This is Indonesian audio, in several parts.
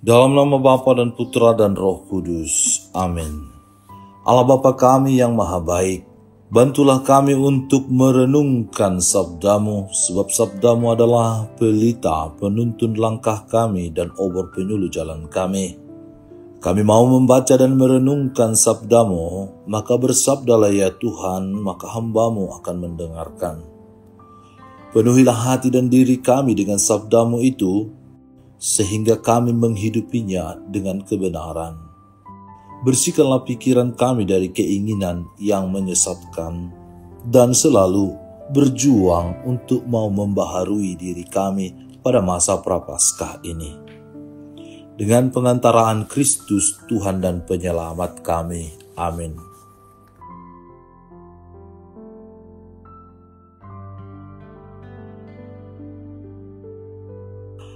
Dalam nama Bapa dan Putra dan Roh Kudus. Amin. Allah Bapa kami yang maha baik, bantulah kami untuk merenungkan sabdamu, sebab sabdamu adalah pelita penuntun langkah kami dan obor penyuluh jalan kami. Kami mau membaca dan merenungkan sabdamu, maka bersabdalah ya Tuhan, maka hambamu akan mendengarkan. Penuhilah hati dan diri kami dengan sabdamu itu, sehingga kami menghidupinya dengan kebenaran. Bersihkanlah pikiran kami dari keinginan yang menyesatkan, dan selalu berjuang untuk mau membaharui diri kami pada masa prapaskah ini. Dengan pengantaraan Kristus Tuhan dan Penyelamat kami. Amin.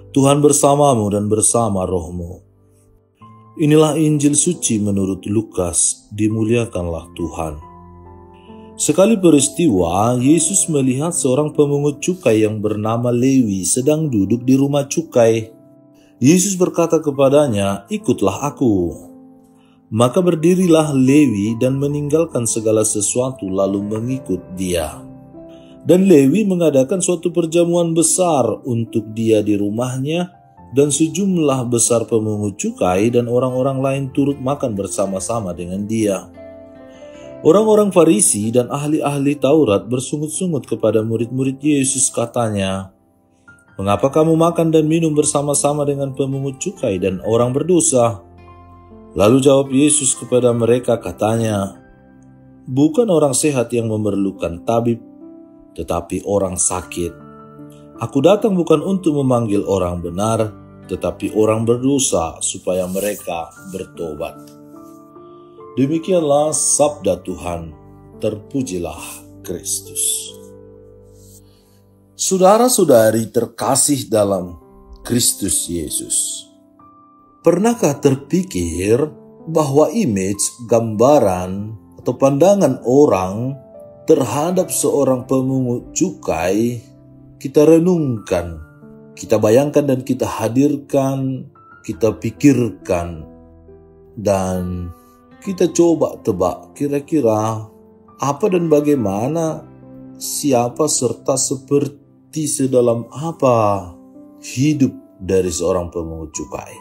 Tuhan bersamamu dan bersama rohmu. Inilah Injil suci menurut Lukas, dimuliakanlah Tuhan. Sekali peristiwa, Yesus melihat seorang pemungut cukai yang bernama Lewi sedang duduk di rumah cukai. Yesus berkata kepadanya, "Ikutlah aku." Maka berdirilah Lewi dan meninggalkan segala sesuatu lalu mengikut dia. Dan Lewi mengadakan suatu perjamuan besar untuk dia di rumahnya, dan sejumlah besar pemungut cukai dan orang-orang lain turut makan bersama-sama dengan dia. Orang-orang Farisi dan ahli-ahli Taurat bersungut-sungut kepada murid-murid Yesus, katanya, "Mengapa kamu makan dan minum bersama-sama dengan pemungut cukai dan orang berdosa?" Lalu jawab Yesus kepada mereka, katanya, "Bukan orang sehat yang memerlukan tabib, tetapi orang sakit. Aku datang bukan untuk memanggil orang benar, tetapi orang berdosa supaya mereka bertobat." Demikianlah sabda Tuhan. Terpujilah Kristus. Saudara-saudari terkasih dalam Kristus Yesus, pernahkah terpikir bahwa image, gambaran, atau pandangan orang terhadap seorang pemungut cukai kita renungkan, kita bayangkan dan kita hadirkan, kita pikirkan, dan kita coba tebak kira-kira apa dan bagaimana, siapa serta seperti sedalam apa hidup dari seorang pemungut cukai.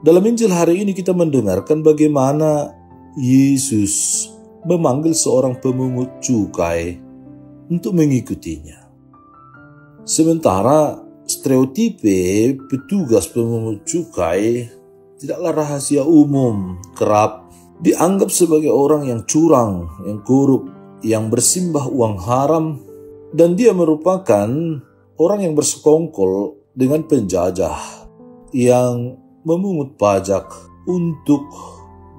Dalam Injil hari ini kita mendengarkan bagaimana Yesus memanggil seorang pemungut cukai untuk mengikutinya. Sementara stereotipe petugas pemungut cukai tidaklah rahasia umum, kerap dianggap sebagai orang yang curang, yang korup, yang bersimbah uang haram, dan dia merupakan orang yang bersekongkol dengan penjajah yang memungut pajak untuk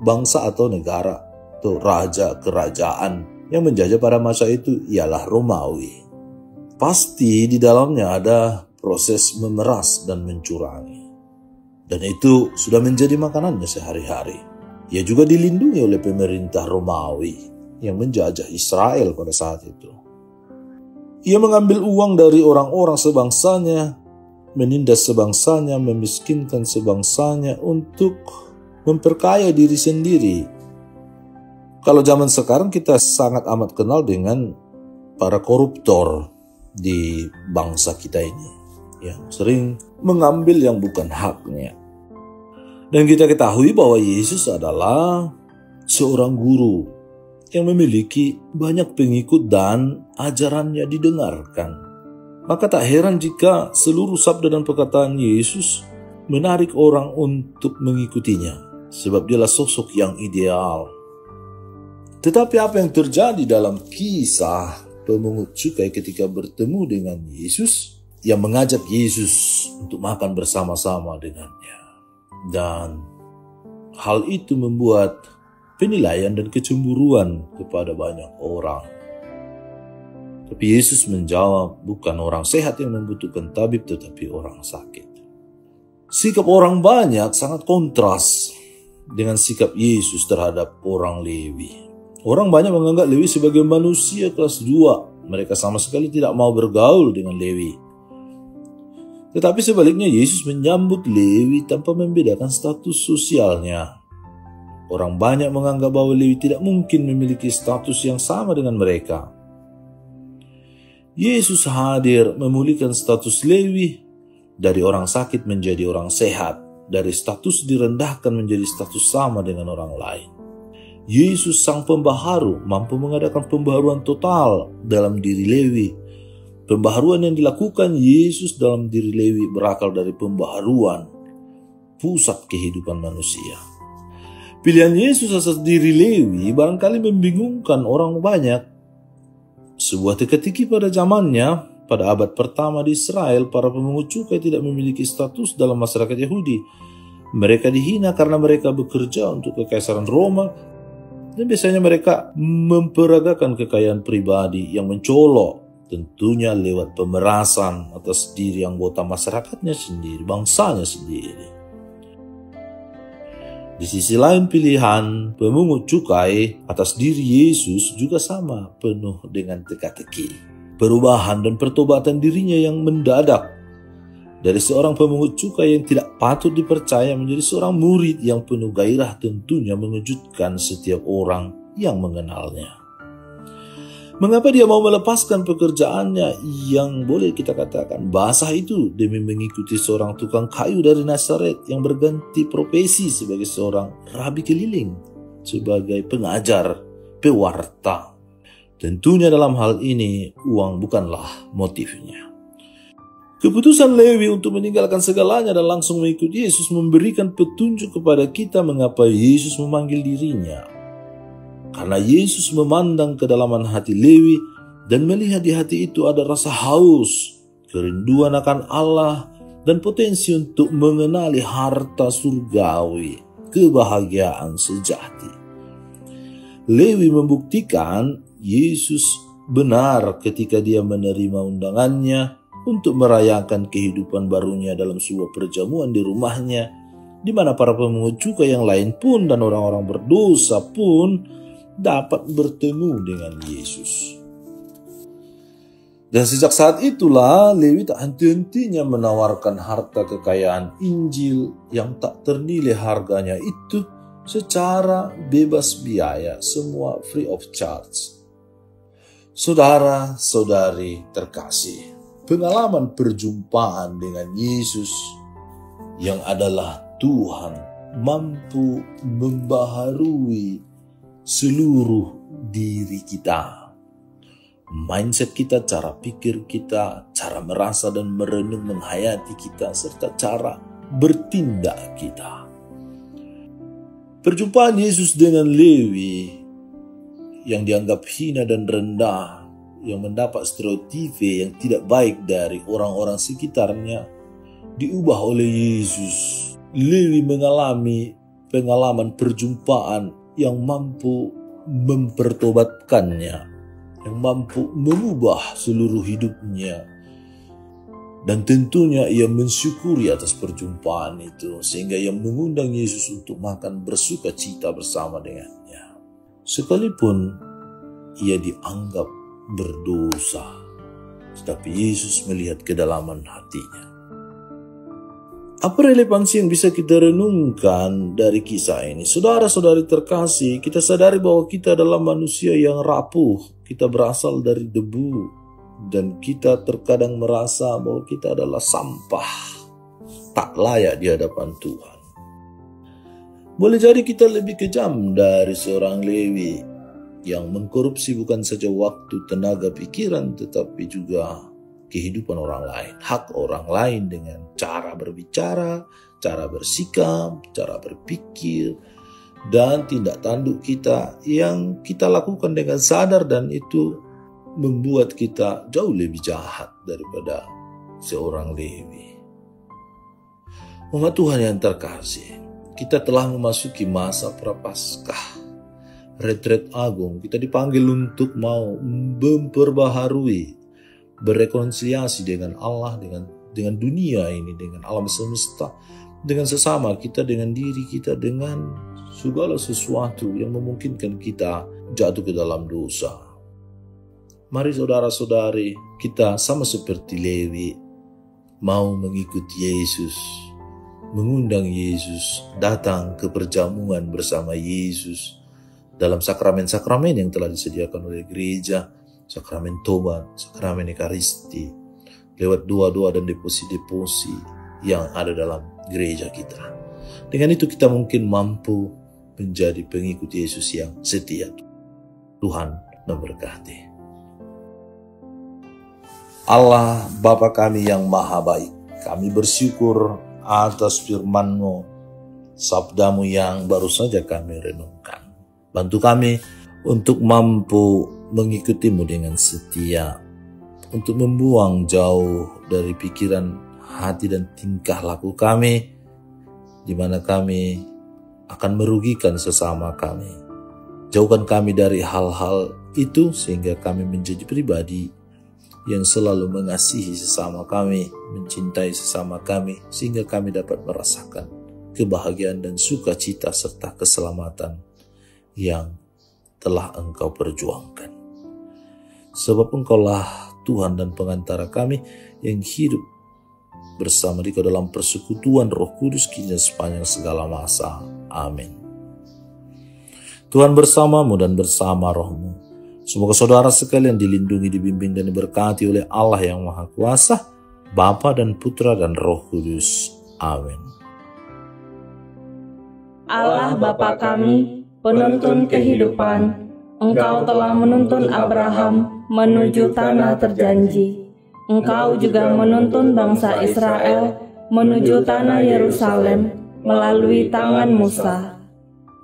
bangsa atau negara atau raja kerajaan yang menjajah pada masa itu ialah Romawi. Pasti di dalamnya ada proses memeras dan mencurangi. Dan itu sudah menjadi makanannya sehari-hari. Ia juga dilindungi oleh pemerintah Romawi yang menjajah Israel pada saat itu. Ia mengambil uang dari orang-orang sebangsanya, menindas sebangsanya, memiskinkan sebangsanya untuk memperkaya diri sendiri. Kalau zaman sekarang kita sangat amat kenal dengan para koruptor di bangsa kita ini, yang sering mengambil yang bukan haknya. Dan kita ketahui bahwa Yesus adalah seorang guru yang memiliki banyak pengikut dan ajarannya didengarkan. Maka tak heran jika seluruh sabda dan perkataan Yesus menarik orang untuk mengikutinya, sebab dialah sosok yang ideal. Tetapi apa yang terjadi dalam kisah pemungut cukai ketika bertemu dengan Yesus, yang mengajak Yesus untuk makan bersama-sama dengannya. Dan hal itu membuat penilaian dan kecemburuan kepada banyak orang. Tapi Yesus menjawab, bukan orang sehat yang membutuhkan tabib, tetapi orang sakit. Sikap orang banyak sangat kontras dengan sikap Yesus terhadap orang Lewi. Orang banyak menganggap Lewi sebagai manusia kelas 2. Mereka sama sekali tidak mau bergaul dengan Lewi. Tetapi sebaliknya Yesus menyambut Lewi tanpa membedakan status sosialnya. Orang banyak menganggap bahwa Lewi tidak mungkin memiliki status yang sama dengan mereka. Yesus hadir memulihkan status Lewi dari orang sakit menjadi orang sehat, dari status direndahkan menjadi status sama dengan orang lain. Yesus sang pembaharu mampu mengadakan pembaharuan total dalam diri Lewi. Pembaharuan yang dilakukan Yesus dalam diri Lewi berakal dari pembaharuan pusat kehidupan manusia. Pilihan Yesus atas diri Lewi barangkali membingungkan orang banyak. Sebuah teka-teki pada zamannya, pada abad pertama di Israel, para pemungut cukai tidak memiliki status dalam masyarakat Yahudi. Mereka dihina karena mereka bekerja untuk kekaisaran Roma, dan biasanya mereka memperagakan kekayaan pribadi yang mencolok, tentunya lewat pemerasan atas diri anggota masyarakatnya sendiri, bangsanya sendiri. Di sisi lain, pilihan pemungut cukai atas diri Yesus juga sama, penuh dengan teka-teki. Perubahan dan pertobatan dirinya yang mendadak. Dari seorang pemungut cukai yang tidak patut dipercaya menjadi seorang murid yang penuh gairah, tentunya mengejutkan setiap orang yang mengenalnya. Mengapa dia mau melepaskan pekerjaannya yang boleh kita katakan basah itu demi mengikuti seorang tukang kayu dari Nazaret yang berganti profesi sebagai seorang rabi keliling, sebagai pengajar, pewarta? Tentunya dalam hal ini uang bukanlah motifnya. Keputusan Lewi untuk meninggalkan segalanya dan langsung mengikuti Yesus memberikan petunjuk kepada kita mengapa Yesus memanggil dirinya. Karena Yesus memandang kedalaman hati Lewi dan melihat di hati itu ada rasa haus, kerinduan akan Allah, dan potensi untuk mengenali harta surgawi, kebahagiaan sejati. Lewi membuktikan Yesus benar ketika dia menerima undangannya untuk merayakan kehidupan barunya dalam sebuah perjamuan di rumahnya, di mana para pemungut cukai yang lain pun dan orang-orang berdosa pun dapat bertemu dengan Yesus. Dan sejak saat itulah Lewi tak henti-hentinya menawarkan harta kekayaan Injil yang tak ternilai harganya itu secara bebas biaya, semua free of charge. Saudara-saudari terkasih, pengalaman perjumpaan dengan Yesus yang adalah Tuhan mampu membaharui seluruh diri kita. Mindset kita, cara pikir kita, cara merasa dan merenung menghayati kita, serta cara bertindak kita. Perjumpaan Yesus dengan Lewi yang dianggap hina dan rendah, yang mendapat stereotipe yang tidak baik dari orang-orang sekitarnya, diubah oleh Yesus. Lewi mengalami pengalaman perjumpaan yang mampu mempertobatkannya, yang mampu mengubah seluruh hidupnya. Dan tentunya ia mensyukuri atas perjumpaan itu, sehingga ia mengundang Yesus untuk makan bersuka cita bersama dengannya. Sekalipun ia dianggap berdosa, tetapi Yesus melihat kedalaman hatinya. Apa relevansi yang bisa kita renungkan dari kisah ini? Saudara-saudari terkasih, kita sadari bahwa kita adalah manusia yang rapuh. Kita berasal dari debu. Dan kita terkadang merasa bahwa kita adalah sampah. Tak layak di hadapan Tuhan. Boleh jadi kita lebih kejam dari seorang Lewi yang mengkorupsi bukan saja waktu, tenaga, pikiran, tetapi juga kehidupan orang lain, hak orang lain dengan cara berbicara, cara bersikap, cara berpikir, dan tindak tanduk kita yang kita lakukan dengan sadar, dan itu membuat kita jauh lebih jahat daripada seorang Lewi. Umat Tuhan yang terkasih, kita telah memasuki masa prapaskah, retret agung. Kita dipanggil untuk mau memperbaharui, berrekonsiliasi dengan Allah, dengan dunia ini, dengan alam semesta, dengan sesama kita, dengan diri kita, dengan segala sesuatu yang memungkinkan kita jatuh ke dalam dosa. Mari saudara-saudari, kita sama seperti Lewi, mau mengikuti Yesus, mengundang Yesus, datang ke perjamuan bersama Yesus dalam sakramen-sakramen yang telah disediakan oleh gereja, sakramen tobat, sakramen ekaristi, lewat doa-doa dan deposi-deposi yang ada dalam gereja kita. Dengan itu kita mungkin mampu menjadi pengikut Yesus yang setia. Tuhan memberkati. Allah Bapa kami yang maha baik, kami bersyukur atas firman-Mu, sabda-Mu yang baru saja kami renungkan. Bantu kami untuk mampu mengikuti-Mu dengan setia, untuk membuang jauh dari pikiran, hati dan tingkah laku kami, di mana kami akan merugikan sesama kami. Jauhkan kami dari hal-hal itu sehingga kami menjadi pribadi yang selalu mengasihi sesama kami, mencintai sesama kami, sehingga kami dapat merasakan kebahagiaan dan sukacita serta keselamatan yang telah Engkau perjuangkan. Sebab Engkaulah Tuhan dan pengantara kami yang hidup bersama Dikau dalam persekutuan Roh Kudus kini sepanjang segala masa. Amin. Tuhan bersamamu dan bersama rohmu. Semoga saudara sekalian dilindungi, dibimbing dan diberkati oleh Allah yang Maha Kuasa, Bapa dan Putra dan Roh Kudus. Amin. Allah Bapa kami, penuntun kehidupan, Engkau telah menuntun Abraham menuju tanah terjanji. Engkau juga menuntun bangsa Israel menuju tanah Yerusalem melalui tangan Musa.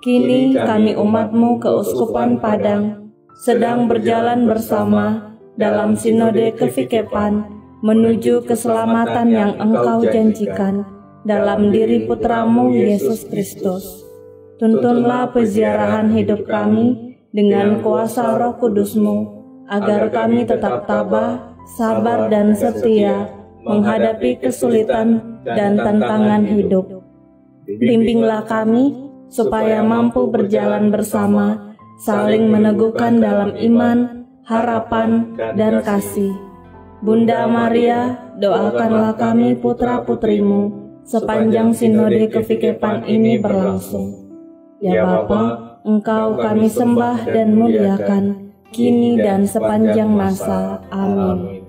Kini kami umat-Mu keuskupan Padang sedang berjalan bersama dalam sinode kefikepan menuju keselamatan yang Engkau janjikan dalam diri Putra-Mu Yesus Kristus. Tuntunlah peziarahan hidup kami dengan kuasa Roh Kudus-Mu, agar kami tetap tabah, sabar dan setia menghadapi kesulitan dan tantangan hidup. Bimbinglah kami supaya mampu berjalan bersama, saling meneguhkan dalam iman, harapan, dan kasih. Bunda Maria, doakanlah kami putra-putrimu sepanjang sinode kefikepan ini berlangsung. Ya Bapa, Engkau kami sembah dan muliakan, kini dan sepanjang masa. Amin.